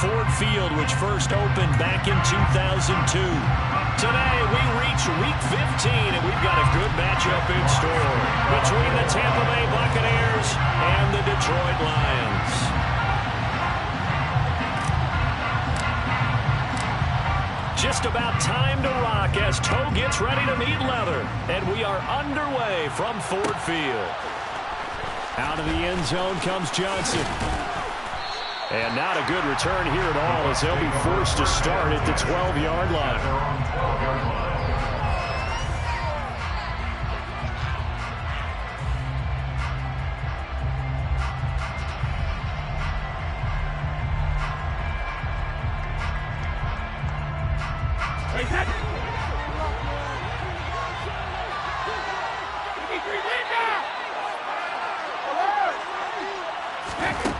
Ford Field, which first opened back in 2002. Today, we reach Week 15, and we've got a good matchup in store between the Tampa Bay Buccaneers and the Detroit Lions. Just about time to rock as toe gets ready to meet leather, and we are underway from Ford Field. Out of the end zone comes Johnson. And not a good return here at all as they'll be forced to start at the 12-yard line.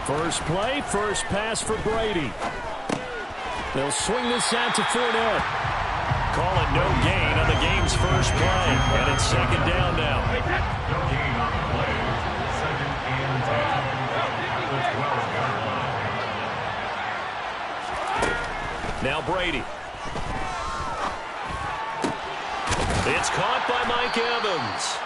First play, first pass for Brady. They'll swing this out to Fournette. Call it no gain on the game's first play. And it's second down now. No gain on the play. Second and 10. Now Brady. It's caught by Mike Evans.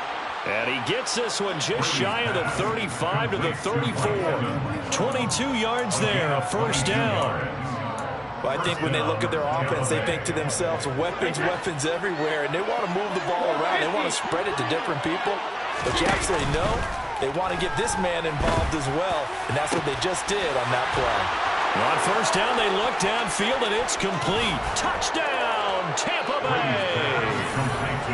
And he gets this one just shy of the 35 to the 34. 22 yards there, a first down. Well, I think when they look at their offense, they think to themselves, weapons, weapons everywhere, and they want to move the ball around. They want to spread it to different people. But you absolutely know they want to get this man involved as well, and that's what they just did on that play. On first down, they look downfield, and it's complete. Touchdown, Tampa Bay!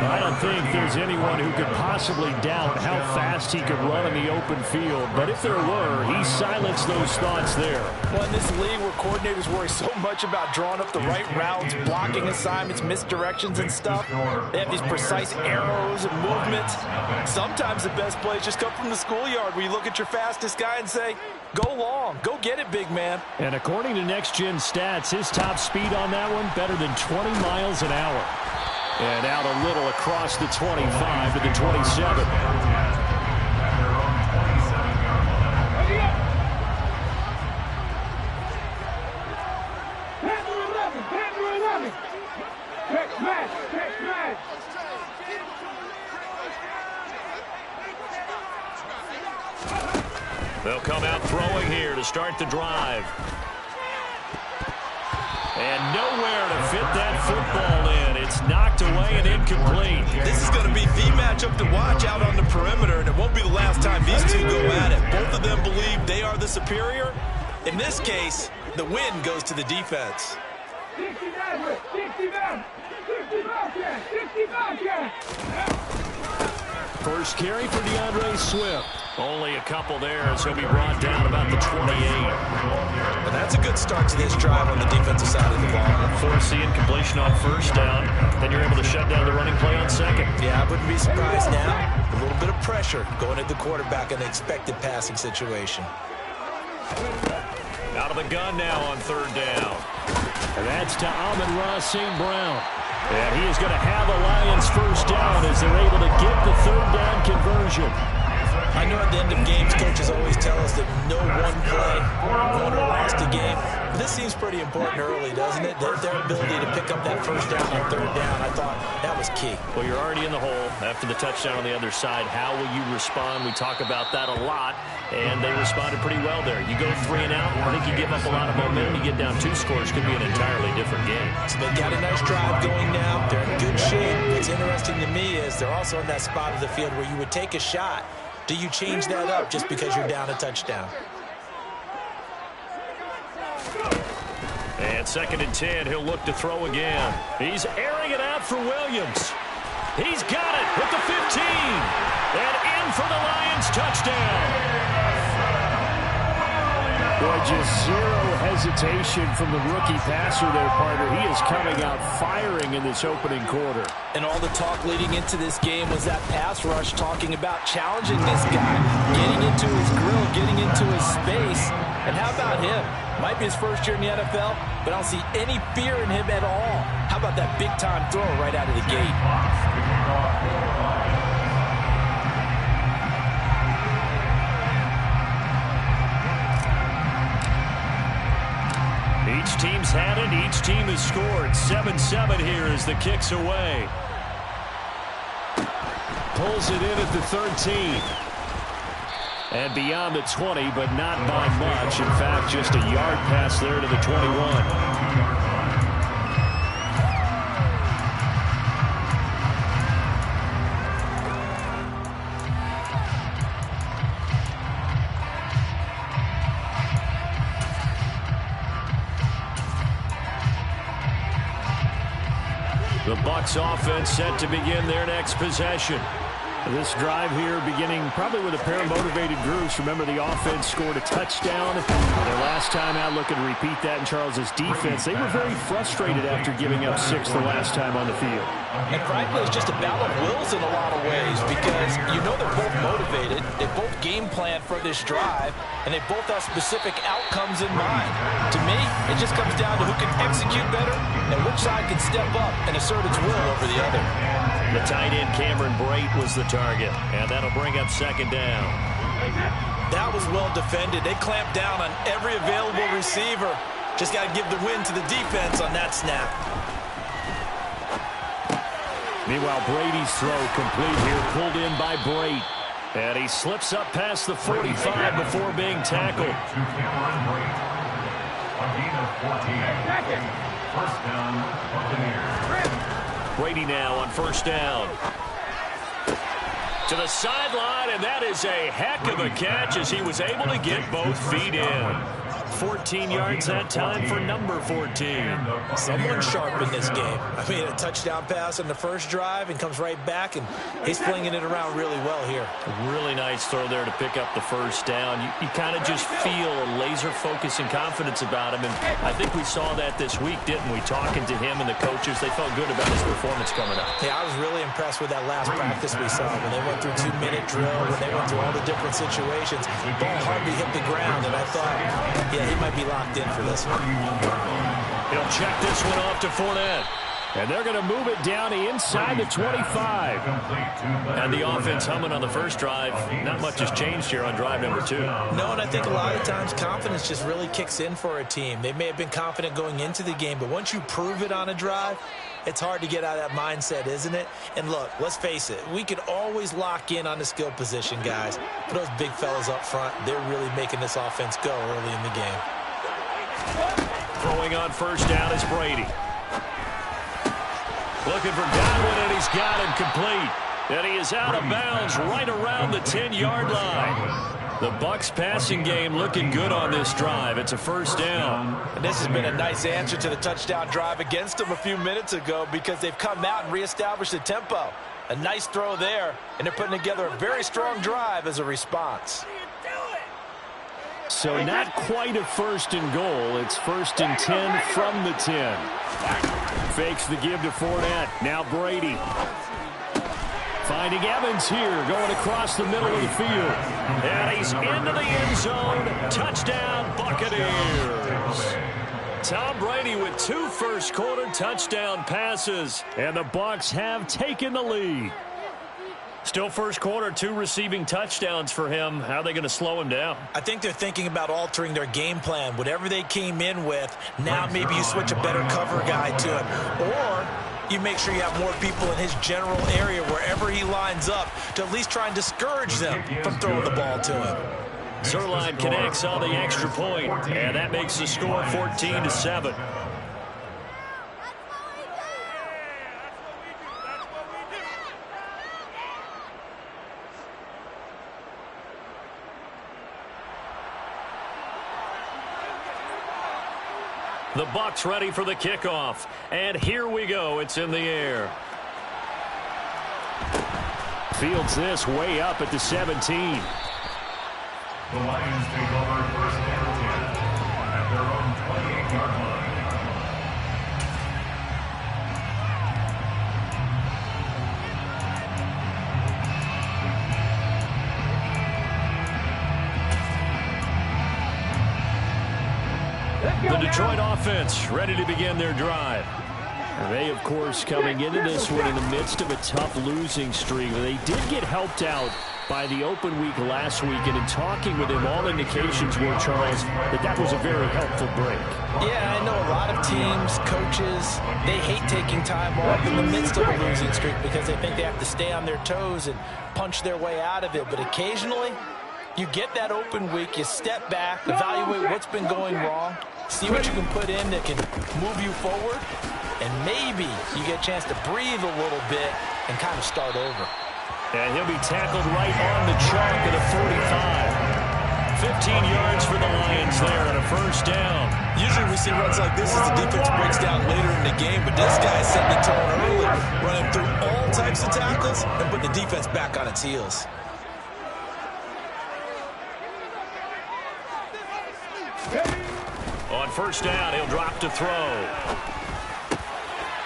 I don't think there's anyone who could possibly doubt how fast he could run in the open field. But if there were, he silenced those thoughts there. Well, in this league where coordinators worry so much about drawing up the right routes, blocking assignments, misdirections and stuff, they have these precise arrows and movements. Sometimes the best plays just come from the schoolyard where you look at your fastest guy and say, go long, go get it, big man. And according to Next Gen Stats, his top speed on that one, better than 20 miles an hour. And out a little across the 25 to the 27. They'll come out throwing here to start the drive. And nowhere to fit that football in. It's knocked away and incomplete. This is going to be the matchup to watch out on the perimeter, and it won't be the last time these two go at it. Both of them believe they are the superior. In this case, the win goes to the defense. First carry for DeAndre Swift. Only a couple there as he'll be brought down about the 28. And that's a good start to this drive on the defensive side of the ball. Force the incompletion on first down. Then you're able to shut down the running play on second. Yeah, I wouldn't be surprised now. A little bit of pressure going at the quarterback in an expected passing situation. Out of the gun now on third down. And that's to Amon-Ra St. Brown. And he is going to have a Lions first down as they're able to get the third down conversion. I know at the end of games, coaches always tell us that no one play won or lost a game. But this seems pretty important early, doesn't it? Their ability to pick up that first down on third down, I thought that was key. Well, you're already in the hole after the touchdown on the other side. How will you respond? We talk about that a lot, and they responded pretty well there. You go 3 and out, I think you give up a lot of momentum. You get down 2 scores, could be an entirely different game. So they've got a nice drive going now. They're in good shape. What's interesting to me is they're also in that spot of the field where you would take a shot. Do you change that up just because you're down a touchdown? And second and 10, he'll look to throw again. He's airing it out for Williams. He's got it with the 15. And in for the Lions touchdown. Boy, just zero hesitation from the rookie passer there, partner. He is coming out firing in this opening quarter. And all the talk leading into this game was that pass rush talking about challenging this guy, getting into his grill, getting into his space. And how about him? Might be his first year in the NFL, but I don't see any fear in him at all. How about that big-time throw right out of the gate? Each team's had it. Each team has scored. 7-7 here as the kick's away. Pulls it in at the 13. And beyond the 20, but not by much. In fact, just a yard pass there to the 21. The Bucs offense set to begin their next possession. This drive here beginning probably with a pair of motivated groups. Remember, the offense scored a touchdown their last time out. Looking to repeat that in Charles's defense. They were very frustrated after giving up 6 the last time on the field. And frankly, it's just a battle of wills in a lot of ways because you know they're both motivated. They both game plan for this drive, and they both have specific outcomes in mind. To me, it just comes down to who can execute better and which side can step up and assert its will over the other. The tight end, Cameron Brate, was the target, and that'll bring up second down. That was well defended. They clamped down on every available receiver. Just got to give the win to the defense on that snap. Meanwhile, Brady's throw complete here, pulled in by Brate. And he slips up past the 45 before being tackled. First down, Buccaneers. Brady now on first down. To the sideline, and that is a heck of a catch as he was able to get both feet in. 14 yards that time for number 14. Someone sharp in this game. I mean, a touchdown pass on the first drive and comes right back, and he's flinging it around really well here. Really nice throw there to pick up the first down. You kind of just feel a laser focus and confidence about him, and I think we saw that this week, didn't we? Talking to him and the coaches, they felt good about his performance coming up. Yeah, I was really impressed with that last practice we saw when they went through 2-minute drill, when they went through all the different situations. Ball hardly hit the ground, and I thought, yeah, he might be locked in for this one. He'll check this one off to Fournette. And they're going to move it down inside the 25. And the offense humming on the first drive. Not much has changed here on drive number 2. No, and I think a lot of times confidence just really kicks in for a team. They may have been confident going into the game, but once you prove it on a drive, it's hard to get out of that mindset, isn't it? And look, let's face it, we can always lock in on the skill position, guys. But those big fellas up front, they're really making this offense go early in the game. Throwing on first down is Brady. Looking for Godwin, and he's got him complete. And he is out of bounds right around the 10-yard line. The Bucs passing game looking good on this drive. It's a first down. And this has been a nice answer to the touchdown drive against them a few minutes ago because they've come out and reestablished the tempo. A nice throw there, and they're putting together a very strong drive as a response. So not quite a first and goal. It's first and 10 from the 10. Fakes the give to Fournette. Now Brady. Finding Evans here, going across the middle of the field. And he's into the end zone. Touchdown, Buccaneers. Tom Brady with 2 first-quarter touchdown passes. And the Bucs have taken the lead. Still first quarter, 2 receiving touchdowns for him. How are they going to slow him down? I think they're thinking about altering their game plan. Whatever they came in with, now maybe you switch a better cover guy to him. Or you make sure you have more people in his general area wherever he lines up to at least try and discourage them from throwing the ball to him. Zerline connects on the extra point, and that makes the score 14-7. The Bucs ready for the kickoff. And here we go. It's in the air. Fields this way up at the 17. The Lions take over first and 10 at their own 28-yard line. The Detroit offense ready to begin their drive. They, of course, coming into this one in the midst of a tough losing streak. They did get helped out by the open week last week, and in talking with him, all indications were, Charles, that was a very helpful break. Yeah, I know a lot of teams, coaches, they hate taking time off in the midst of a losing streak because they think they have to stay on their toes and punch their way out of it. But occasionally, you get that open week, you step back, evaluate what's been going wrong, see what you can put in that can move you forward, and maybe you get a chance to breathe a little bit and kind of start over. And he'll be tackled right on the chalk at a 45. 15 yards for the Lions there on a first down. Usually we see runs like this as the defense breaks down later in the game, but this guy is setting the tone early, running through all types of tackles and put the defense back on its heels. On first down, he'll drop to throw.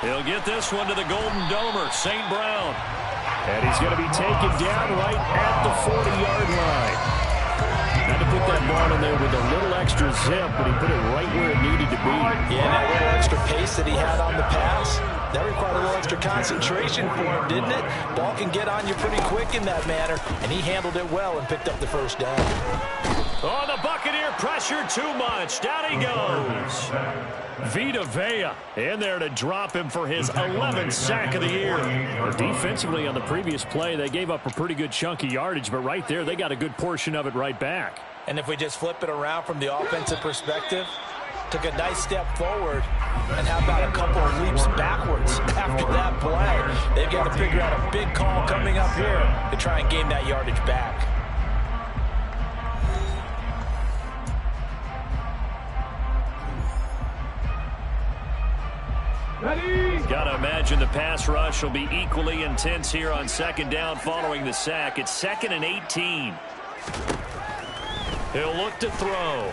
He'll get this one to the Golden Domer, St. Brown. And he's going to be taken down right at the 40-yard line. Had to put that ball in there with a little extra zip, but he put it right where it needed to be. Yeah, that little extra pace that he had on the pass, that required a little extra concentration for him, didn't it? Ball can get on you pretty quick in that manner, and he handled it well and picked up the first down. Oh, the Buccaneer pressure too much. Down he goes. Vita Vea in there to drop him for his 11th sack of the year. Well, defensively on the previous play, they gave up a pretty good chunk of yardage, but right there, they got a good portion of it right back. And if we just flip it around from the offensive perspective, took a nice step forward, and how about a couple of leaps backwards after that play? They've got to figure out a big call coming up here to try and gain that yardage back. Got to imagine the pass rush will be equally intense here on second down following the sack. It's 2nd and 18. He'll look to throw.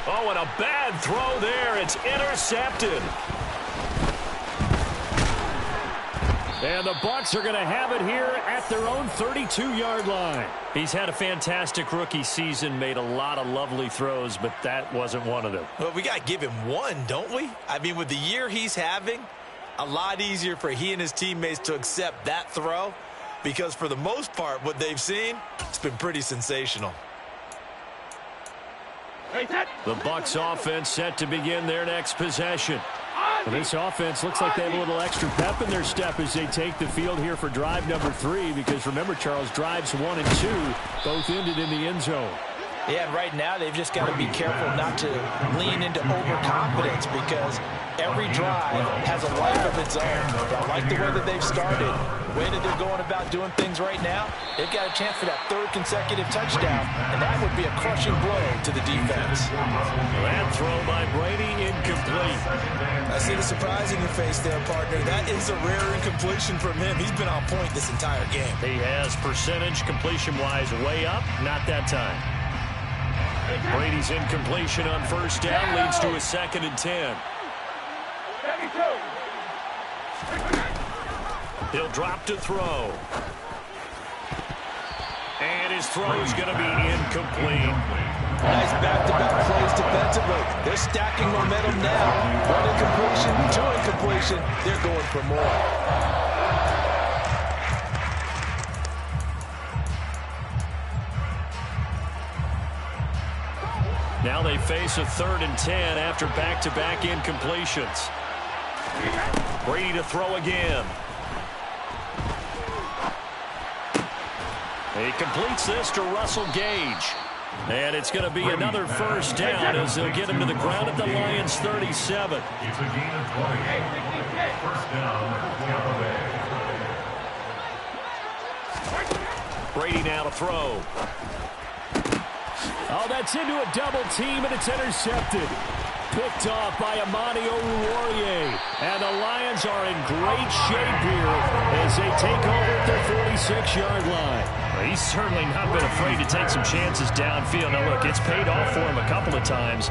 Oh, and a bad throw there. It's intercepted. And the Bucs are going to have it here at their own 32-yard line. He's had a fantastic rookie season, made a lot of lovely throws, but that wasn't one of them. Well, we got to give him one, don't we? I mean, with the year he's having, a lot easier for he and his teammates to accept that throw because for the most part, what they've seen, it's been pretty sensational. The Bucs offense set to begin their next possession. Well, this offense looks like they have a little extra pep in their step as they take the field here for drive number 3 because remember, Charles, drives 1 and 2 both ended in the end zone. Yeah, and right now they've just got to be careful not to lean into overconfidence because every drive has a life of its own. I like the way that they've started, the way that they're going about doing things right now. They've got a chance for that 3rd consecutive touchdown, and that would be a crushing blow to the defense. That throw by Brady incomplete. I see the surprise in your face there, partner. That is a rare incompletion from him. He's been on point this entire game. He has percentage completion-wise way up, not that time. Brady's incompletion on first down leads to a 2nd and 10. He'll drop to throw. And his throw is going to be incomplete. Nice back-to-back plays defensively. They're stacking momentum now. 1 incompletion, 2 incompletion. They're going for more. Now they face a 3rd and 10 after back-to-back incompletions. Brady to throw again. He completes this to Russell Gage. And it's going to be another first down as they'll get him to the ground at the Lions' 37. It's a gain of 28. First down, Tampa Bay. Brady now to throw. Oh, that's into a double team, and it's intercepted. Picked off by Amani Oruwariye. And the Lions are in great shape here as they take over at their 46-yard line. Well, he's certainly not been afraid to take some chances downfield. Now, look, it's paid off for him a couple of times.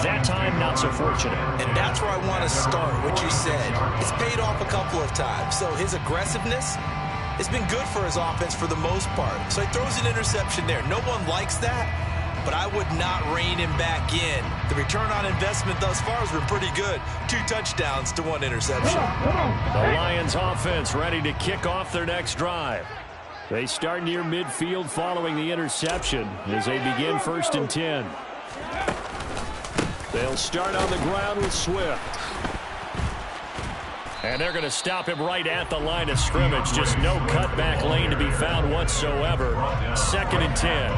That time, not so fortunate. And that's where I want to start, what you said. It's paid off a couple of times. So his aggressiveness has been good for his offense for the most part. So he throws an interception there. No one likes that. but I would not rein him back in. The return on investment thus far has been pretty good. 2 touchdowns to 1 interception. The Lions offense ready to kick off their next drive. They start near midfield following the interception as they begin 1st and 10. They'll start on the ground with Swift. And they're going to stop him right at the line of scrimmage. Just no cutback lane to be found whatsoever. 2nd and 10.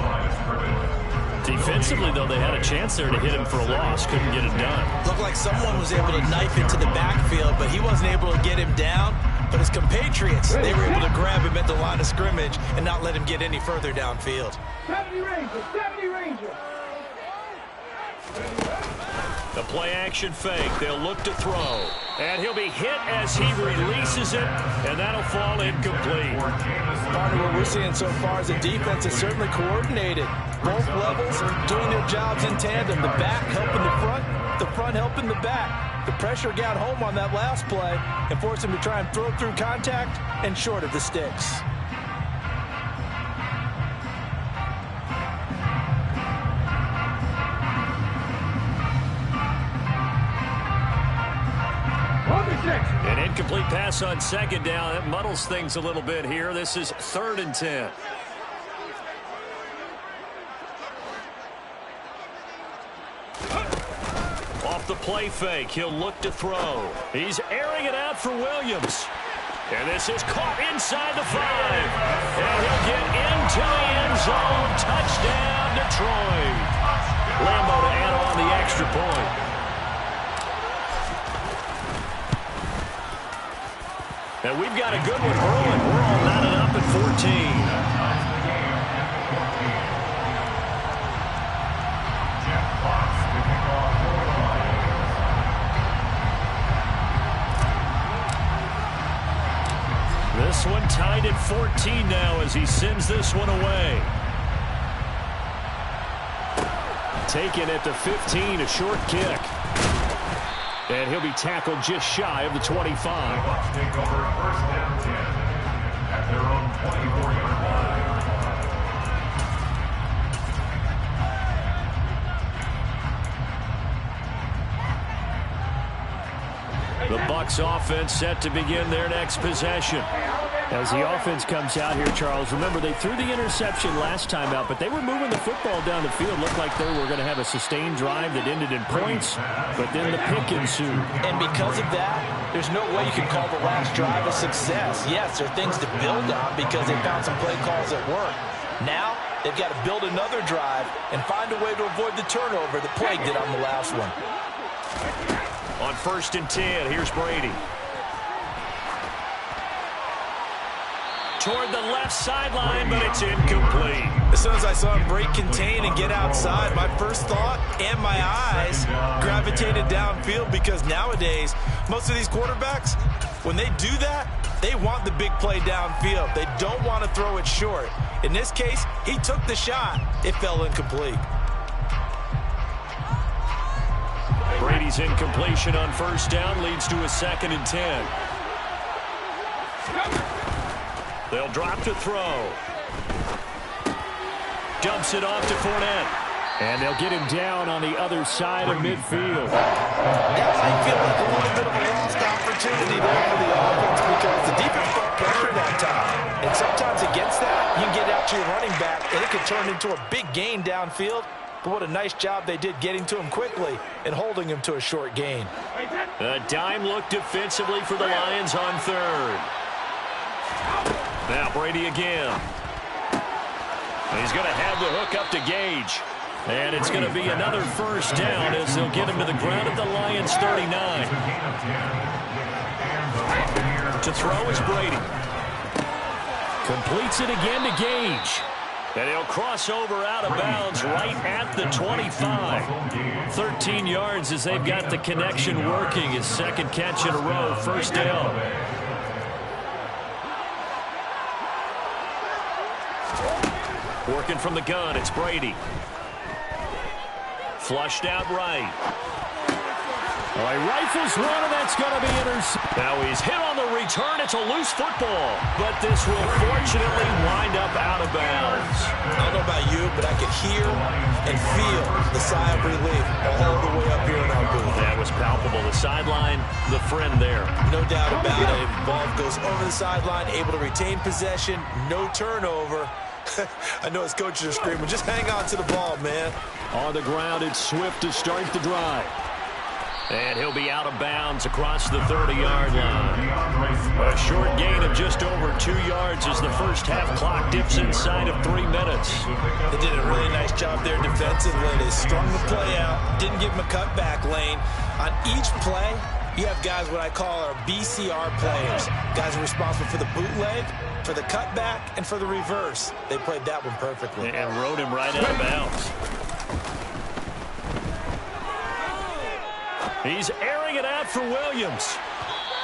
Defensively, though, they had a chance there to hit him for a loss. Couldn't get it done. Looked like someone was able to knife into the backfield, but he wasn't able to get him down. But his compatriots, they were able to grab him at the line of scrimmage and not let him get any further downfield. 70 Ranger, 70 Ranger. The play-action fake. They'll look to throw. And he'll be hit as he releases it, and that'll fall incomplete. Part of what we're seeing so far is the defense is certainly coordinated. Both levels doing their jobs in tandem. The back helping the front helping the back. The pressure got home on that last play and forced him to try and throw through contact and short of the sticks. An incomplete pass on 2nd down. That muddles things a little bit here. This is 3rd and 10. Off the play fake, he'll look to throw. He's airing it out for Williams. And this is caught inside the 5. And he'll get into the end zone. Touchdown, Detroit. Lambo to add on the extra point. And we've got a good one brewing. We're all knotted up at 14. This one tied at 14 now as he sends this one away. Taken at the 15, a short kick. And he'll be tackled just shy of the 25. Bucs take over 1st and 10 at their own 24-yard line. The Bucs offense set to begin their next possession. As the offense comes out here, Charles, remember they threw the interception last time out, but they were moving the football down the field. Looked like they were going to have a sustained drive that ended in points, but then the pick ensued. And because of that, there's no way you can call the last drive a success. Yes, there are things to build on because they found some play calls that work. Now, they've got to build another drive and find a way to avoid the turnover that plagued it on the last one. On 1st and 10, here's Brady. Toward the left sideline, but it's incomplete. As soon as I saw him break contain and get outside, my first thought and my eyes gravitated downfield because nowadays, most of these quarterbacks, when they do that, they want the big play downfield. They don't want to throw it short. In this case, he took the shot. It fell incomplete. Brady's incompletion on 1st down leads to a 2nd and 10. They'll drop to throw. Dumps it off to Fournette. And they'll get him down on the other side of midfield. That might feel like a little bit of a lost opportunity there for the offense because the defense brought pressure that time. And sometimes against that, you can get out to your running back, and it could turn into a big gain downfield. But what a nice job they did getting to him quickly and holding him to a short gain. A dime look defensively for the Lions on 3rd. Now Brady again. He's going to have the hook up to Gage. And it's going to be another 1st down as they'll get him to the ground at the Lions 39. To throw is Brady. Completes it again to Gage. And he'll cross over out of bounds right at the 25. 13 yards as they've got the connection working. His 2nd catch in a row, 1st down. Working from the gun, it's Brady. Flushed out right. Oh, he rifles one, and that's going to be intercepted. Now he's hit on the return. It's a loose football, but this will fortunately wind up out of bounds. I don't know about you, but I could hear and feel the sigh of relief all the way up here in our booth. That was palpable. The sideline, the friend there. No doubt about it. Ball goes over the sideline, able to retain possession, no turnover. I know his coaches are screaming, just hang on to the ball, man. On the ground, it's Swift to start the drive. And he'll be out of bounds across the 30-yard line. A short gain of just over 2 yards as the first half clock dips inside of 3 minutes. They did a really nice job there defensively. They strung the play out, didn't give him a cutback lane. On each play, you have guys what I call our BCR players. Guys are responsible for the bootleg, for the cutback, and for the reverse. They played that one perfectly. And rode him right out of bounds. He's airing it out for Williams.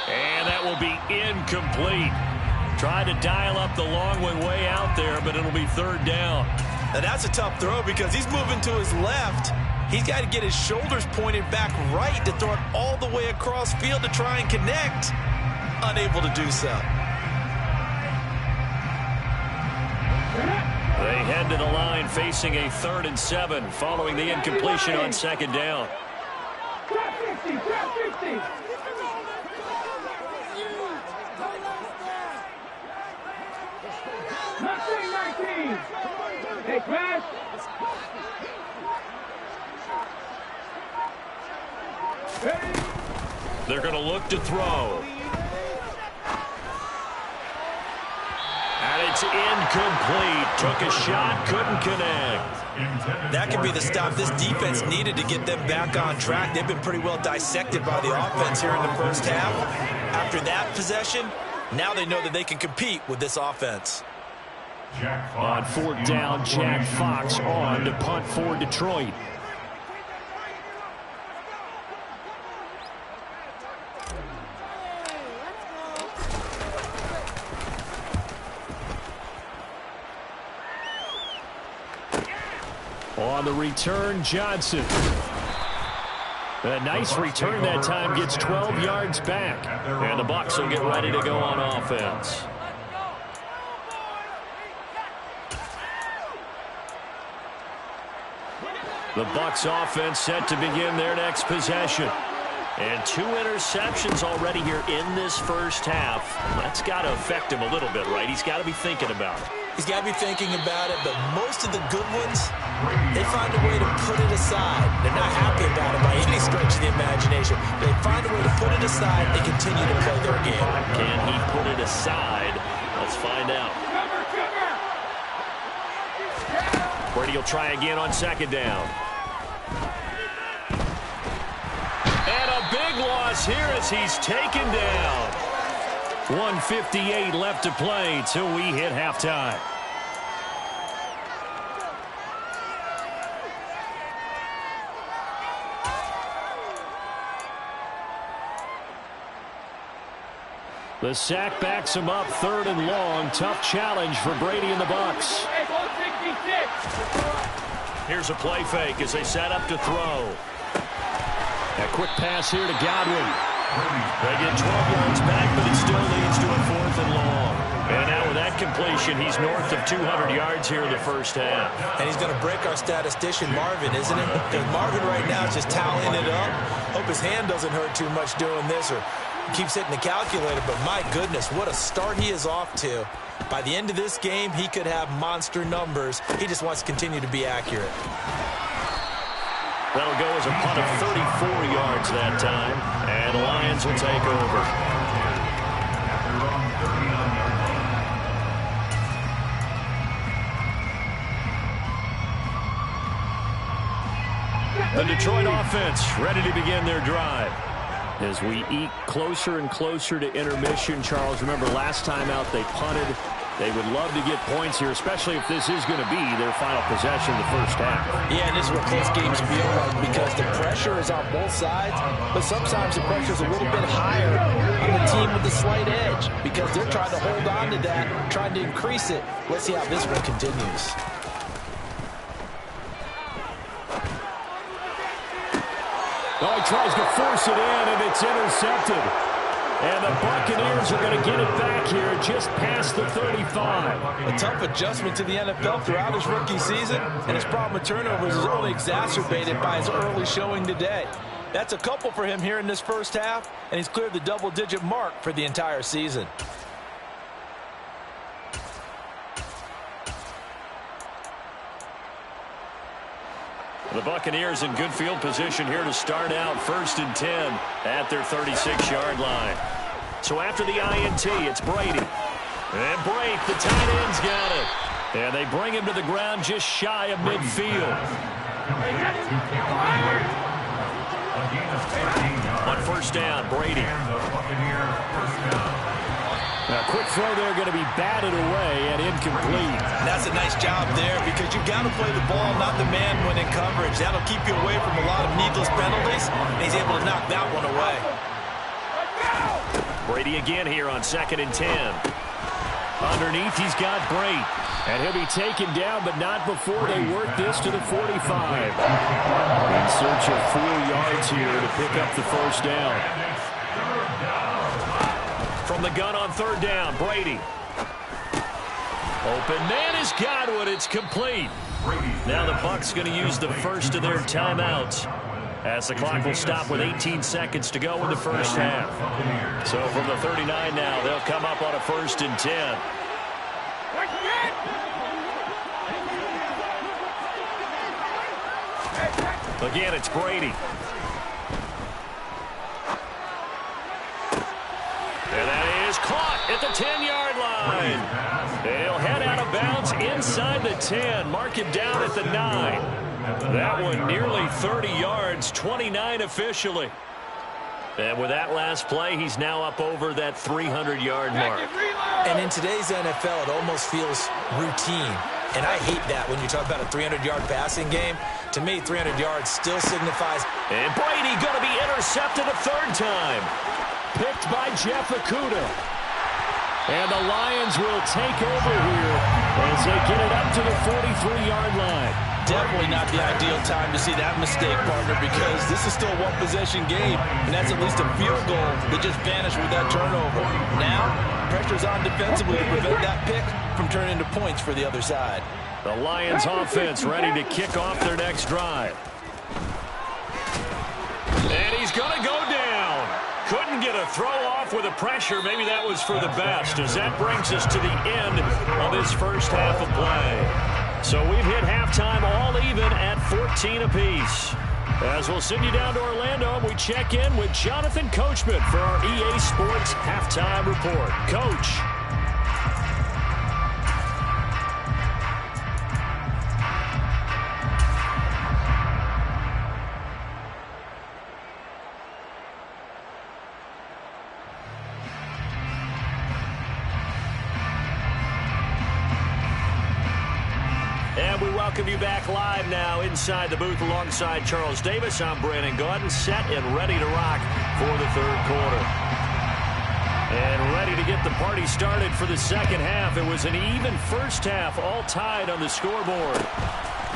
And that will be incomplete. Tried to dial up the long one way out there, but it'll be 3rd down. Now that's a tough throw because he's moving to his left. He's got to get his shoulders pointed back right to throw it all the way across field to try and connect. Unable to do so. They head to the line facing a 3rd and 7 following the incompletion on 2nd down. Drop 50, drop 50. Mustang 19. Hey, Crash. Ready? They're going to look to throw. And it's incomplete. Took a shot, couldn't connect. That could be the stop this defense needed to get them back on track. They've been pretty well dissected by the offense here in the first half. After that possession, now they know that they can compete with this offense. On 4th down, Jack Fox on to punt for Detroit. On the return, Johnson. A nice return that time, gets 12 yards back. And the Bucs will get ready to go on offense. The Bucs offense set to begin their next possession. And 2 interceptions already here in this first half. That's got to affect him a little bit, right? He's got to be thinking about it. He's got to be thinking about it, but most of the good ones, they find a way to put it aside. They're not happy about it by any stretch of the imagination. They find a way to put it aside and continue to play their game. Can he put it aside? Let's find out. Brady will try again on 2nd down. And a big loss here as he's taken down. 1:58 left to play till we hit halftime. The sack backs him up, 3rd and long. Tough challenge for Brady and the Bucs. Here's a play fake as they set up to throw. A quick pass here to Godwin. They get 12 yards back, but it still leads to a 4th and long. And now with that completion, he's north of 200 yards here in the first half. And he's going to break our statistician, Marvin, isn't it? Because Marvin right now is just toweling it up. Hope his hand doesn't hurt too much doing this or keeps hitting the calculator. But my goodness, what a start he is off to. By the end of this game, he could have monster numbers. He just wants to continue to be accurate. That'll go as a punt of 34 yards that time. And the Lions will take over. The Detroit offense ready to begin their drive. As we eke closer and closer to intermission, Charles, remember last time out they punted. They would love to get points here, especially if this is going to be their final possession in the first half. Yeah, and this is what close games feel like because the pressure is on both sides, but sometimes the pressure is a little bit higher on the team with the slight edge because they're trying to hold on to that, trying to increase it. Let's see how this one continues. Oh, he tries to force it in, and it's intercepted. And the Buccaneers are going to get it back here just past the 35. A tough adjustment to the NFL throughout his rookie season, and his problem with turnovers is only exacerbated by his early showing today. That's a couple for him here in this first half, and he's cleared the double-digit mark for the entire season. The Buccaneers in good field position here to start out 1st and 10 at their 36-yard line. So after the INT, it's Brady. And Brake, the tight end's got it. And they bring him to the ground just shy of midfield. On 1st down, Brady. A quick throw there going to be batted away and incomplete. That's a nice job there because you've got to play the ball, not the man when in coverage. That'll keep you away from a lot of needless penalties, and he's able to knock that one away. Brady again here on 2nd and 10. Underneath, he's got Brate. And he'll be taken down, but not before they work this to the 45. In search of 4 yards here to pick up the 1st down. From the gun on 3rd down, Brady. Open man has got one. It's complete. Now the Bucs going to use the first of their timeouts, as the clock will stop with 18 seconds to go in the first half. So from the 39 now, they'll come up on a 1st and 10. Again, it's Brady. And that is caught at the 10-yard line. They'll head out of bounds inside the 10. Mark him down at the 9. That one nearly 30 yards, 29 officially. And with that last play, he's now up over that 300-yard mark. And in today's NFL, it almost feels routine. And I hate that when you talk about a 300-yard passing game. To me, 300 yards still signifies. And Brady going to be intercepted a 3rd time. Picked by Jeff Okudah. And the Lions will take over here as they get it up to the 43-yard line. Definitely not the ideal time to see that mistake, partner, because this is still a one-possession game, and that's at least a field goal that just vanished with that turnover. Now, pressure's on defensively to prevent that pick from turning into points for the other side. The Lions offense ready to kick off their next drive. And he's going to go down. Couldn't get a throw off with the pressure. Maybe that was for the best, as that brings us to the end of this first half of play. So we've hit halftime all even at 14 apiece. As we'll send you down to Orlando, we check in with Jonathan Coachman for our EA Sports Halftime Report. Coach. And we welcome you back live now inside the booth alongside Charles Davis. I'm Brandon Gaudin, set and ready to rock for the 3rd quarter. And ready to get the party started for the second half. It was an even first half, all tied on the scoreboard.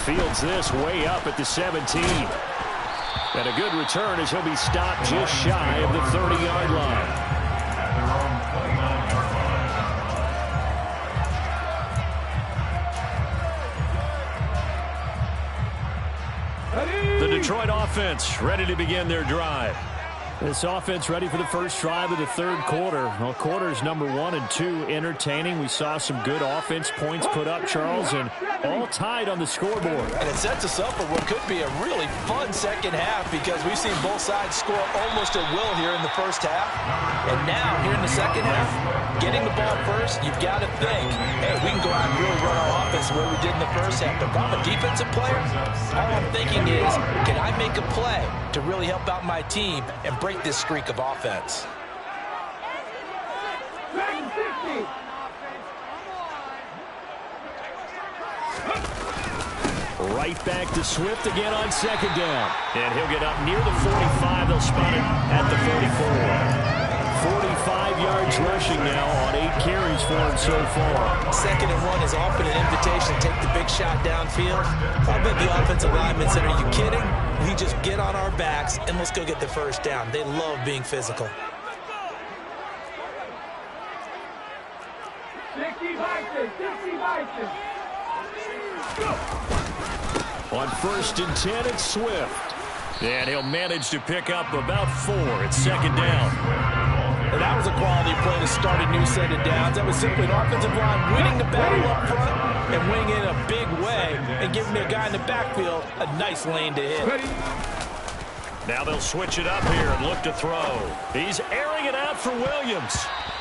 Fields this way up at the 17. And a good return as he'll be stopped just shy of the 30-yard line. The Detroit offense ready to begin their drive. This offense ready for the first drive of the 3rd quarter. Well, quarters number 1 and 2 entertaining. We saw some good offense points put up, Charles, and all tied on the scoreboard. And it sets us up for what could be a really fun second half, because we've seen both sides score almost at will here in the first half. And now, here in the second half, getting the ball first, you've got to think, hey, we can go out and really run our offense the way we did in the first half. But if I'm a defensive player, all I'm thinking is, can I make a play to really help out my team and break this streak of offense? Right back to Swift again on 2nd down. And he'll get up near the 45. They'll spot it at the 44. 45 yards rushing now on 8 carries for him so far. 2nd and 1 is often an invitation to take the big shot downfield. I bet the offensive linemen said, are you kidding? We just get on our backs and let's go get the first down. They love being physical. 60 Vikings, 60 Vikings. On 1st and 10, it's Swift. And he'll manage to pick up about 4. It's 2nd down. And that was a quality play to start a new set of downs. That was simply an offensive line winning the battle up front and winning it in a big way and giving me a guy in the backfield a nice lane to hit. Now they'll switch it up here and look to throw. He's airing it out for Williams.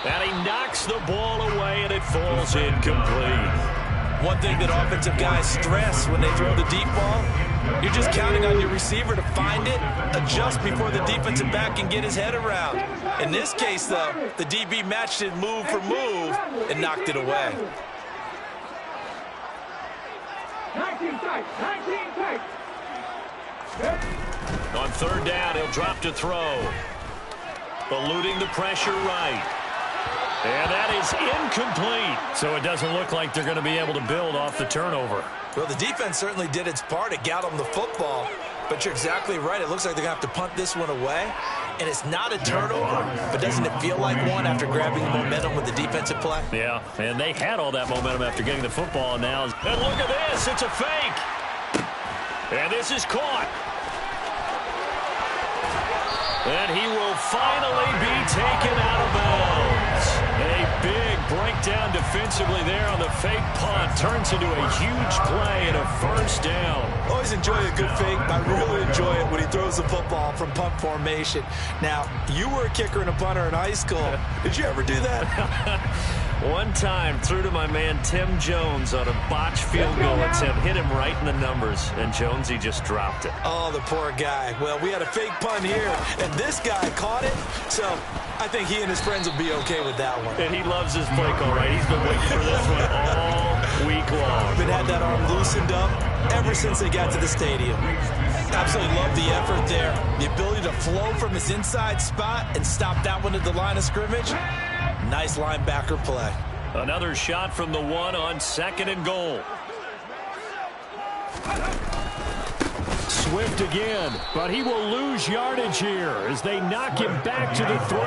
And he knocks the ball away, and it falls incomplete. One thing that offensive guys stress when they throw the deep ball, you're just counting on your receiver to find it, adjust before the defensive back can get his head around. In this case, though, the DB matched it move for move and knocked it away. 19 tight, 19 tight. On 3rd down, he'll drop to throw. Eluding the pressure right. And that is incomplete. So it doesn't look like they're going to be able to build off the turnover. Well, the defense certainly did its part to got them the football. But you're exactly right. It looks like they're going to have to punt this one away. And it's not a turnover, but doesn't it feel like one after grabbing the momentum with the defensive play? Yeah, and they had all that momentum after getting the football. Now, and look at this. It's a fake. And this is caught. And he will finally be taken out of bounds. A big breakdown defensively there on the fake punt. Turns into a huge play and a 1st down. Always enjoy a good fake. I really enjoy it when he throws the football from punt formation. Now, you were a kicker and a punter in high school. Did you ever do that? One time, threw to my man Tim Jones on a botched field goal attempt. Hit him right in the numbers, and Jonesy just dropped it. Oh, the poor guy. Well, we had a fake punt here, and this guy caught it. So I think he and his friends will be okay with that one. And he loves his play call, right? He's been waiting for this one all week long. Been had that arm loosened up ever since they got to the stadium. Absolutely love the effort there. The ability to flow from his inside spot and stop that one at the line of scrimmage. Nice linebacker play. Another shot from the 1 on 2nd and goal. Swift again, but he will lose yardage here as they knock him back to the 3.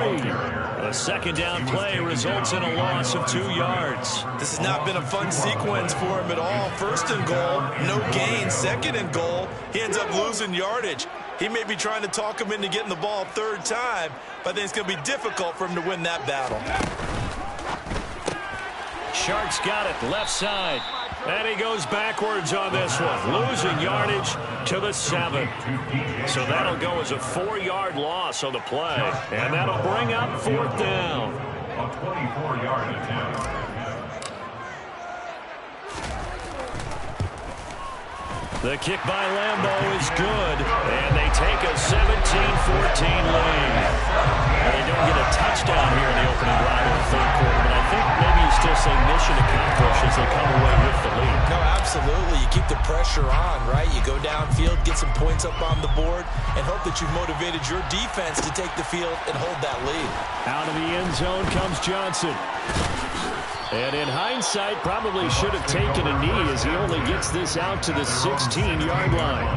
A 2nd down play results in a loss of 2 yards. This has not been a fun sequence for him at all. 1st and goal, no gain. 2nd and goal, he ends up losing yardage. He may be trying to talk him into getting the ball 3rd time, but I think it's going to be difficult for him to win that battle. Shark's got it, left side. And he goes backwards on this one, losing yardage to the 7. So that'll go as a 4-yard loss on the play. And that'll bring up 4th down. A 24-yard attempt. The kick by Lambeau is good, and they take a 17-14 lead. And they don't get a touchdown here in the opening drive of the 3rd quarter, but I think maybe you still say mission accomplished as they come away with the lead. No, absolutely. You keep the pressure on, right? You go downfield, get some points up on the board, and hope that you've motivated your defense to take the field and hold that lead. Out of the end zone comes Johnson. And in hindsight, probably should have taken a knee as he only gets this out to the 16-yard line.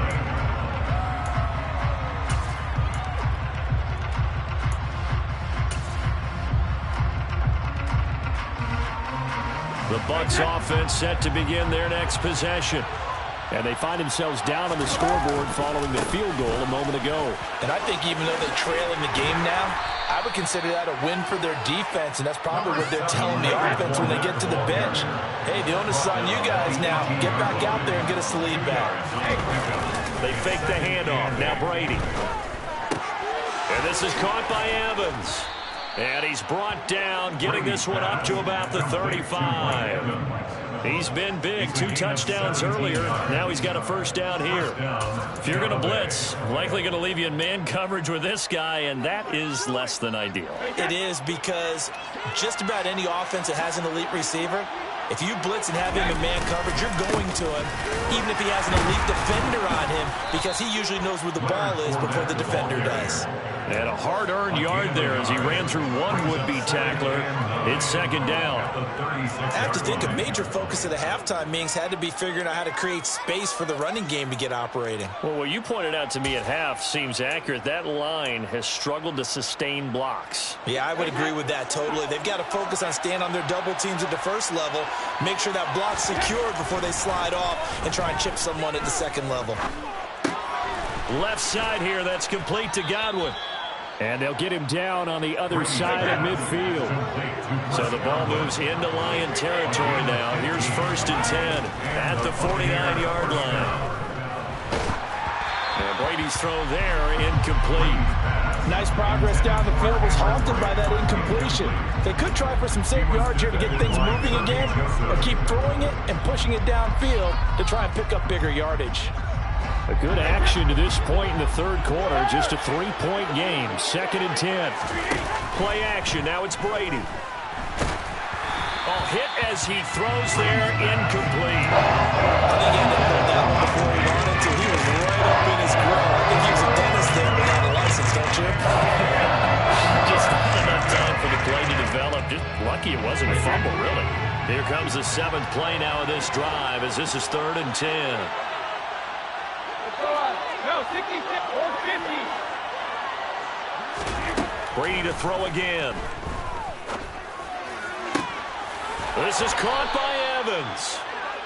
The Bucs offense set to begin their next possession. And they find themselves down on the scoreboard following the field goal a moment ago. And I think even though they trail in the game now, I would consider that a win for their defense, and that's probably what they're telling the offense when they get to the bench. Hey, the onus is on you guys now. Get back out there and get us the lead back. They fake the handoff. Now Brady. And this is caught by Evans. And he's brought down, getting this one up to about the 35. He's been big, 2 touchdowns earlier. Now he's got a 1st down here. If you're going to blitz, likely going to leave you in man coverage with this guy, and that is less than ideal. It is, because just about any offense that has an elite receiver, if you blitz and have him in man coverage, you're going to him. Even if he has an elite defender on him, because he usually knows where the ball is before the defender does. And a hard-earned yard there as he ran through one would-be tackler. It's second down. I have to think a major focus at the halftime meetings had to be figuring out how to create space for the running game to get operating. Well, what you pointed out to me at half seems accurate. That line has struggled to sustain blocks. Yeah, I would agree with that totally. They've got to focus on staying on their double teams at the first level, make sure that block's secured before they slide off and try and chip someone at the second level. Left side here, that's complete to Godwin. And they'll get him down on the other side of midfield. So the ball moves into Lion territory now. Here's 1st and 10 at the 49-yard line. And Brady's throw there, incomplete. Nice progress down the field, was halted by that incompletion. They could try for some safe yards here to get things moving again, or keep throwing it and pushing it downfield to try and pick up bigger yardage. A good action to this point in the third quarter. Just a 3-point game. 2nd and 10. Play action. Now it's Brady. Hit as he throws there. Incomplete. I think he had to pull that one before he wanted to. He was right up in his grill. I think he was a dentist there without a license, don't you? Just not enough time for the play to develop. Just lucky it wasn't a fumble, really. Here comes the 7th play now of this drive as this is 3rd and 10. No, 66 or 50. Brady to throw again. This is caught by Evans.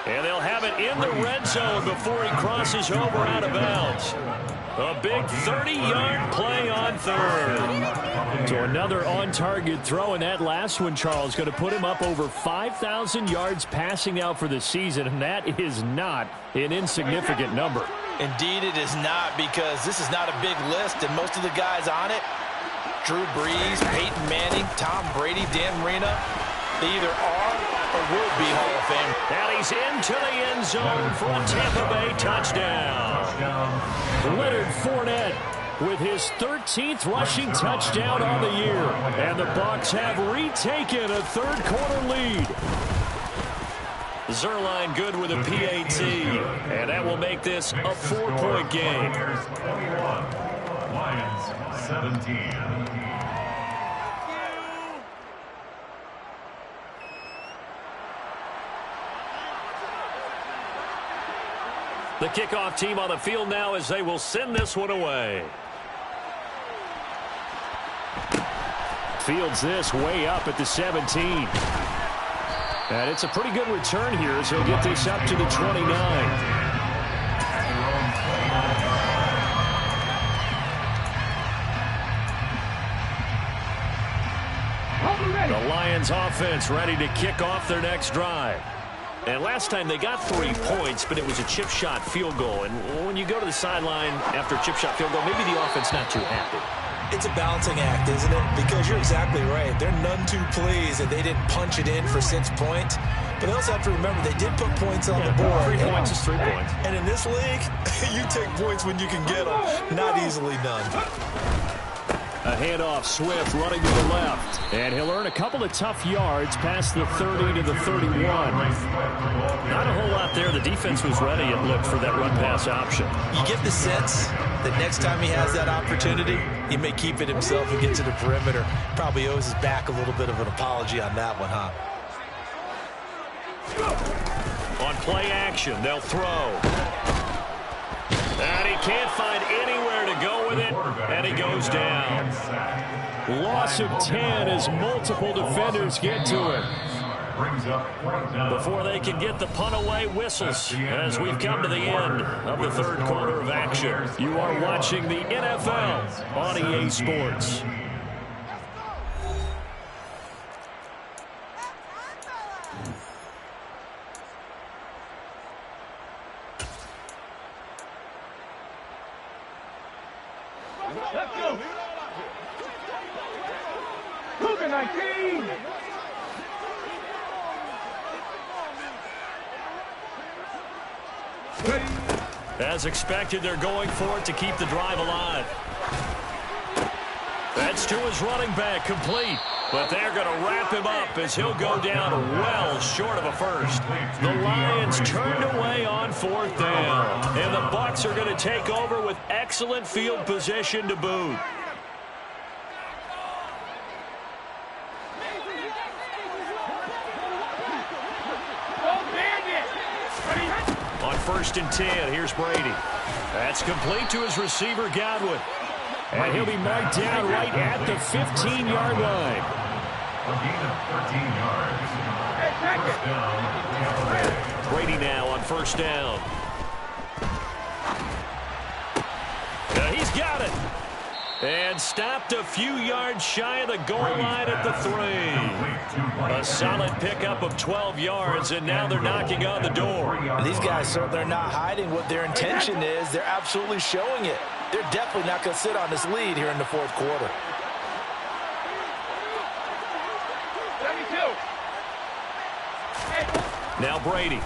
And they'll have it in the red zone before he crosses over out of bounds. A big 30-yard play on 3rd. So another on-target throw, and that last one, Charles, going to put him up over 5,000 yards passing out for the season, and that is not an insignificant number. Indeed it is not, because this is not a big list, and most of the guys on it, Drew Brees, Peyton Manning, Tom Brady, Dan Marino, they either are or will be Hall of Fame. And he's into the end zone for a Tampa Bay touchdown. Leonard Fournette with his 13th rushing touchdown on the year. And the Bucs have retaken a third-quarter lead. Zerline good with a PAT. And that will make this a 4-point game. 21, Lions 17. The kickoff team on the field now as they will send this one away. Fields this way up at the 17. And it's a pretty good return here as he'll get this up to the 29. The Lions offense ready to kick off their next drive. And last time they got 3 points, but it was a chip shot field goal. And when you go to the sideline after a chip shot field goal, maybe the offense not too happy. It's a balancing act, isn't it? Because you're exactly right. They're none too pleased that they didn't punch it in for 6 points. But they also have to remember they did put points on the board. 3 points is 3 points. And in this league, you take points when you can get them. Not easily done. A handoff, Swift running to the left. And he'll earn a couple of tough yards past the 30 to the 31. Not a whole lot there. The defense was ready, it looked, for that run-pass option. You get the sense that next time he has that opportunity, he may keep it himself and get to the perimeter. Probably owes his back a little bit of an apology on that one, huh? On play action, they'll throw. And he can't find anywhere to go with it, and he goes down. Loss of 10 as multiple defenders get to him. Before they can get the punt away, whistles as we've come to the end of the third quarter of action. You are watching the NFL on EA Sports. Let's go. Cougar 19. As expected, they're going for it to keep the drive alive. That's to his running back, complete. But they're going to wrap him up as he'll go down well short of a first. The Lions turned away on 4th down. And the Bucs are going to take over with excellent field position to boot. On 1st and 10, here's Brady. That's complete to his receiver, Godwin. And he'll be marked down right at the 15-yard line. A gain of 13 yards. Brady now on 1st down. He's got it. And stopped a few yards shy of the goal line at the 3. A solid pickup of 12 yards, and now they're knocking on the door. These guys certainly are not hiding what their intention is. They're absolutely showing it. They're definitely not going to sit on this lead here in the 4th quarter. 72. Now Brady.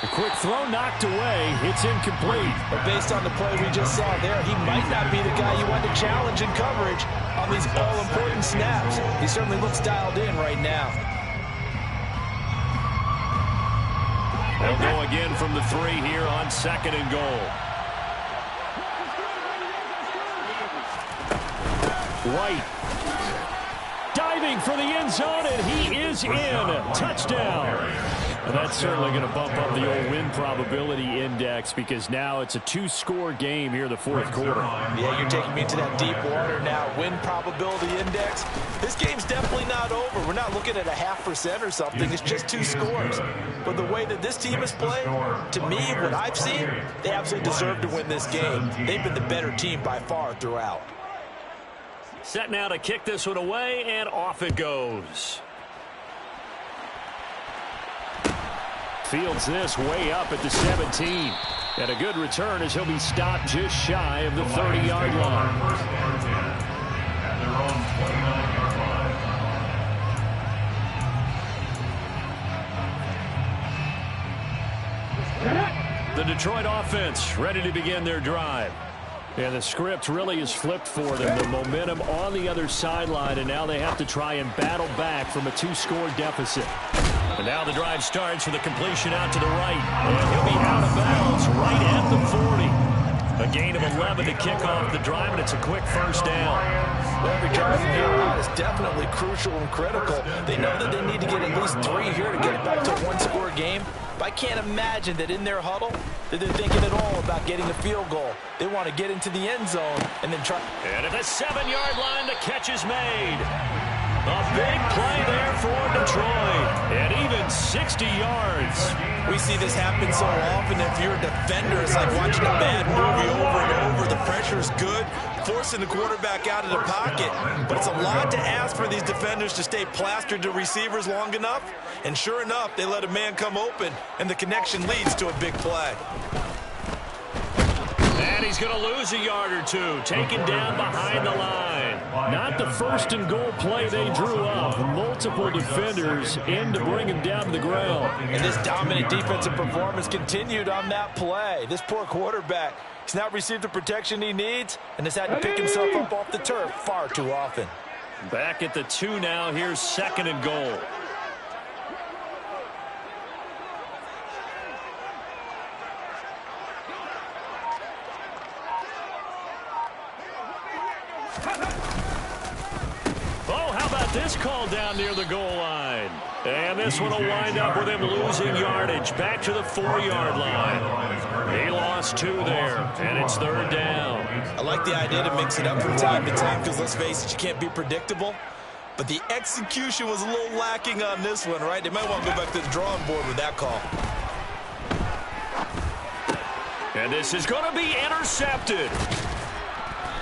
A quick throw knocked away. It's incomplete. But based on the play we just saw there, he might not be the guy you want to challenge in coverage on these all-important snaps. He certainly looks dialed in right now. They'll go again from the 3 here on 2nd and goal. White. Diving for the end zone, and he is in. Touchdown. And that's certainly going to bump up the old win probability index because now it's a 2-score game here in the 4th quarter. Yeah, you're taking me into that deep water now. Win probability index. This game's definitely not over. We're not looking at a 0.5% or something. It's just 2 scores. But the way that this team has played, to me, what I've seen, they absolutely deserve to win this game. They've been the better team by far throughout. Set now to kick this one away, and off it goes. Fields this way up at the 17. And a good return as he'll be stopped just shy of the 30-yard line. At their own 29-yard line. The Detroit offense ready to begin their drive. And the script really is flipped for them. The momentum on the other sideline, and now they have to try and battle back from a 2-score deficit. And now the drive starts with a completion out to the right. And he'll be out of bounds right at the 40. A gain of 11 to kick off the drive, and it's a quick 1st down. Well, every drive from here on is definitely crucial and critical. They know that they need to get at least 3 here to get it back to a 1-score game. But I can't imagine that in their huddle that they're thinking at all about getting a field goal. They want to get into the end zone and then try. And at the 7-yard line, the catch is made. A big play there for Detroit. And even 60 yards. We see this happen so often. If you're a defender, it's like watching a bad movie over and over. The pressure is good, forcing the quarterback out of the pocket. But it's a lot to ask for these defenders to stay plastered to receivers long enough. And sure enough, they let a man come open, and the connection leads to a big play. And he's going to lose a yard or 2, taken down behind the line. Not the 1st and goal play they drew up. Multiple defenders in to bring him down to the ground. And this dominant defensive performance continued on that play. This poor quarterback, he's not received the protection he needs and has had to pick himself up off the turf far too often. Back at the 2 now. Here's 2nd and goal. This call down near the goal line. And this one will wind up with him losing yardage back to the 4-yard line. He lost 2 there, and it's 3rd down. I like the idea to mix it up from time to time because, let's face it, you can't be predictable. But the execution was a little lacking on this one, right? They might want to go back to the drawing board with that call. And this is going to be intercepted.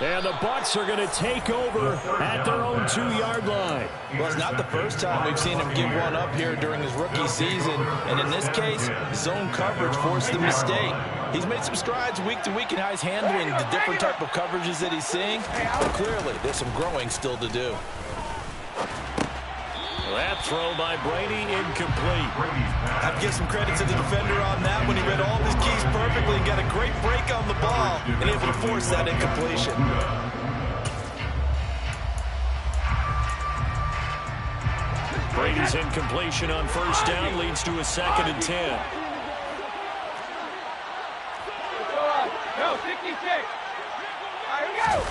And the Bucs are going to take over at their own 2-yard line. Well, it's not the first time we've seen him give one up here during his rookie season. And in this case, zone coverage forced the mistake. He's made some strides week to week in how he's handling the different type of coverages that he's seeing. But clearly, there's some growing still to do. That throw by Brady incomplete. I'd give some credit to the defender on that when he read all of his keys perfectly and got a great break on the ball and able to force that incompletion. Brady's incompletion on first down leads to a 2nd and 10. Go, 66. All right, here we go.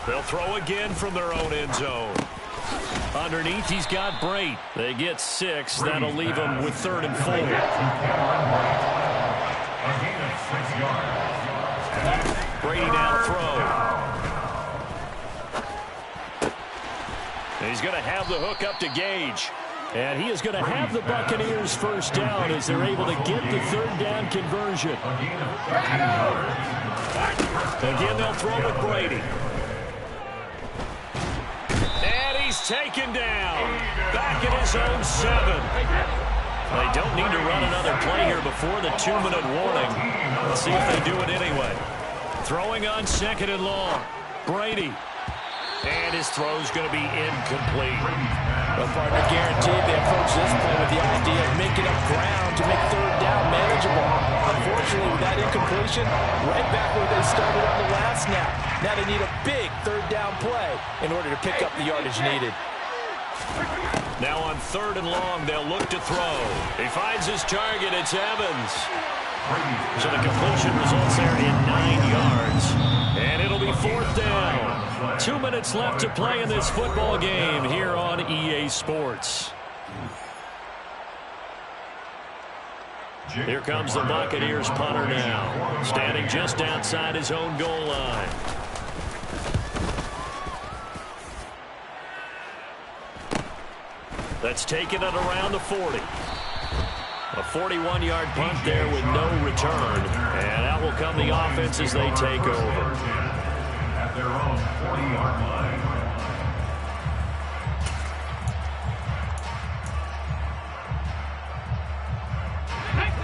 They'll throw again from their own end zone. Underneath, he's got Brady. They get 6. That'll leave them with 3rd and 4. A gain of 6 yards. Brady now to throw. He's going to have the hook up to Gage. And he is going to have the Buccaneers first down as they're able to get the 3rd down conversion. Again, they'll throw with Brady. And he's taken down. Back at his own 7. They don't need to run another play here before the 2-minute warning. Let's see if they do it anyway. Throwing on 2nd and long. Brady. And his throw's going to be incomplete. Well, partner, guaranteed they approach this play with the idea of making up ground to make 3rd down manageable. Unfortunately, with that incompletion, right back where they started on the last snap. Now they need a big 3rd down play in order to pick up the yardage needed. Now on 3rd and long, they'll look to throw. He finds his target. It's Evans. So the completion results there in 9 yards. And it'll be 4th down. 2 minutes left to play in this football game here on EA Sports. Here comes the Buccaneers punter now, standing just outside his own goal line. That's taken it around the 40. A 41-yard punt there with no return. And out will come the offense as they take over. At their own 40-yard line.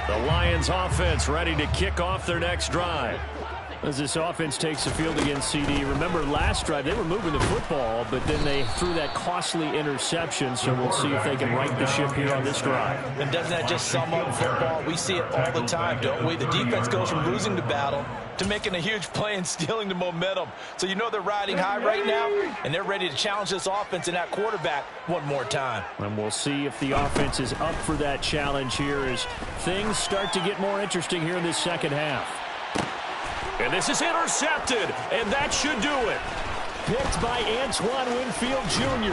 The Lions offense ready to kick off their next drive. As this offense takes the field against CD, remember last drive they were moving the football, but then they threw that costly interception, so we'll see if they can right the ship here on this drive. And doesn't that just sum up football? We see it all the time, don't we? The defense goes from losing the battle to making a huge play and stealing the momentum. So you know they're riding high right now, and they're ready to challenge this offense and that quarterback one more time. And we'll see if the offense is up for that challenge here as things start to get more interesting here in this second half. And this is intercepted, and that should do it. Picked by Antoine Winfield Jr.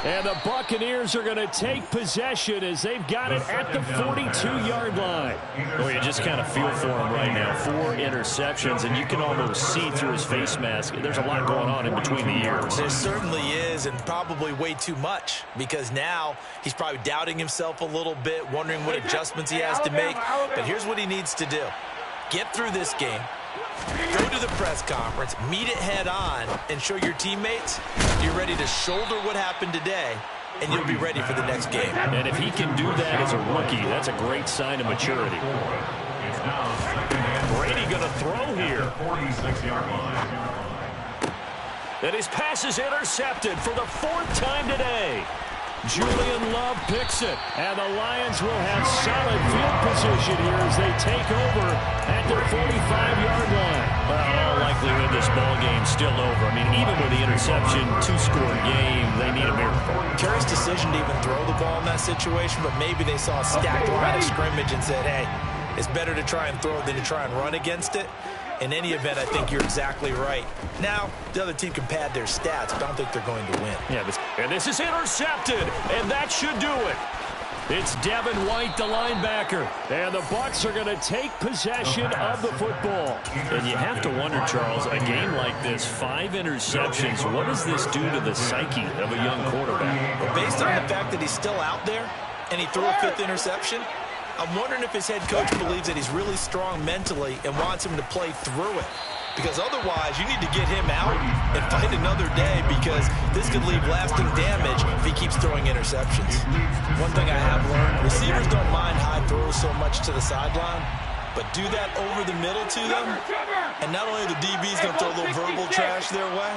And the Buccaneers are going to take possession as they've got it at the 42-yard line. Well, you just kind of feel for him right now. 4 interceptions, and you can almost see through his face mask. There's a lot going on in between the ears. There certainly is, and probably way too much, because now he's probably doubting himself a little bit, wondering what adjustments he has to make. But here's what he needs to do. Get through this game, go to the press conference, meet it head on, and show your teammates you're ready to shoulder what happened today, and you'll be ready for the next game. And if he can do that as a rookie, that's a great sign of maturity. It's now 2nd and Brady going to throw here. 46-yard line. And his pass is intercepted for the 4th time today. Julian Love picks it, and the Lions will have solid field position here as they take over at their 45-yard line. Well, in all likelihood, this ball game's still over. I mean, even with the interception, 2-score game, they need a miracle. Curious decision to even throw the ball in that situation, but maybe they saw a stacked line of scrimmage and said, hey, it's better to try and throw than to try and run against it. In any event, I think you're exactly right. Now, the other team can pad their stats, but I don't think they're going to win. Yeah, and this is intercepted, and that should do it. It's Devin White, the linebacker, and the Bucs are going to take possession of the football. And you have to wonder, Charles, a game like this, 5 interceptions, what does this do to the psyche of a young quarterback? Well, based on the fact that he's still out there and he threw a 5th interception, I'm wondering if his head coach believes that he's really strong mentally and wants him to play through it. Because otherwise, you need to get him out and fight another day, because this could leave lasting damage if he keeps throwing interceptions. One thing I have learned, receivers don't mind high throws so much to the sideline, but do that over the middle to them, and not only are the DBs going to throw a little verbal trash their way,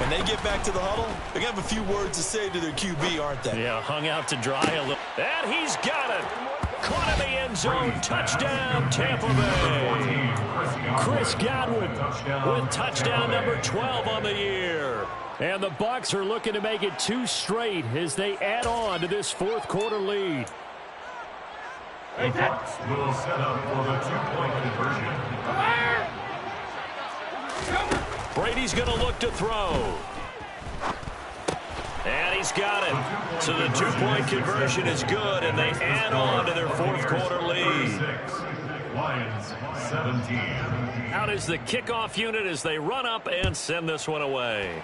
when they get back to the huddle, they're going to have a few words to say to their QB, aren't they? Yeah, hung out to dry a little. And he's got it. Caught in the end zone. Touchdown, Tampa Bay. Chris Godwin with touchdown number 12 on the year. And the Bucs are looking to make it 2 straight as they add on to this fourth quarter lead. The Bucs will set up for the 2-point conversion. Brady's going to look to throw. And he's got it. So the 2-point conversion is good, and they add on to their fourth quarter lead. Lions 17. Out is the kickoff unit as they run up and send this one away.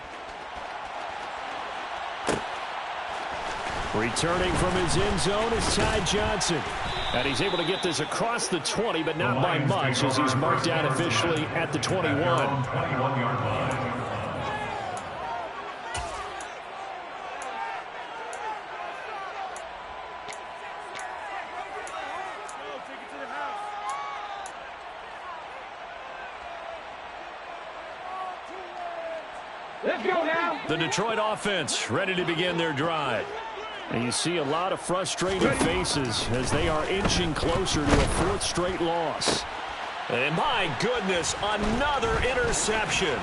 Returning from his end zone is Ty Johnson. And he's able to get this across the 20, but not by much as he's marked down officially at the 21. 21-yard line. Let's go now. The Detroit offense ready to begin their drive. And you see a lot of frustrated faces as they are inching closer to a 4th straight loss. And my goodness, another interception.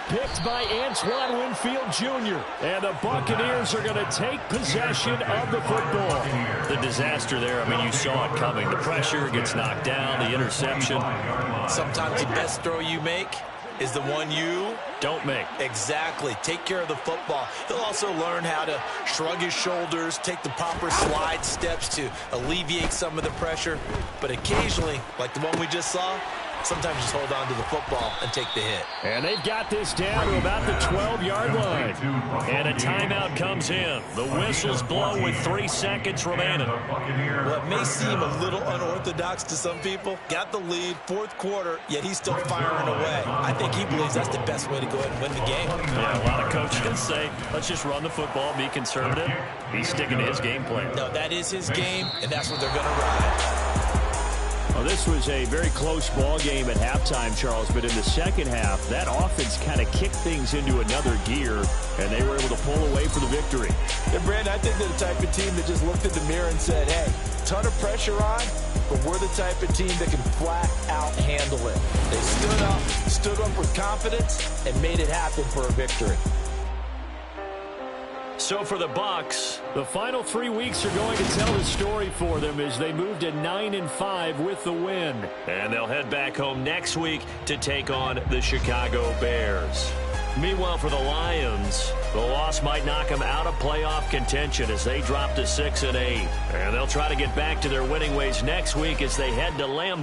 Picked by Antoine Winfield Jr. And the Buccaneers are going to take possession of the football. The disaster there, I mean, you saw it coming. The pressure gets knocked down, the interception. Sometimes the best throw you make is the one you don't make. Exactly. Take care of the football. He'll also learn how to shrug his shoulders, take the proper slide steps to alleviate some of the pressure. But occasionally, like the one we just saw, sometimes just hold on to the football and take the hit. And they've got this down to about the 12-yard line. And a timeout comes in. The whistles blow with 3 seconds remaining. Well, it may seem a little unorthodox to some people. Got the lead, 4th quarter, yet he's still firing away. I think he believes that's the best way to go ahead and win the game. Yeah, a lot of coaches say, let's just run the football, be conservative. He's sticking to his game plan. No, that is his game, and that's what they're going to ride. Well, this was a very close ball game at halftime, Charles, but in the second half, that offense kind of kicked things into another gear, and they were able to pull away for the victory. Yeah, Brandon, I think they're the type of team that just looked in the mirror and said, hey, ton of pressure on, but we're the type of team that can flat out handle it. They stood up with confidence, and made it happen for a victory. So for the Bucs, the final 3 weeks are going to tell the story for them as they move to 9-5 with the win. And they'll head back home next week to take on the Chicago Bears. Meanwhile, for the Lions, the loss might knock them out of playoff contention as they drop to 6-8. And they'll try to get back to their winning ways next week as they head to Lambeau.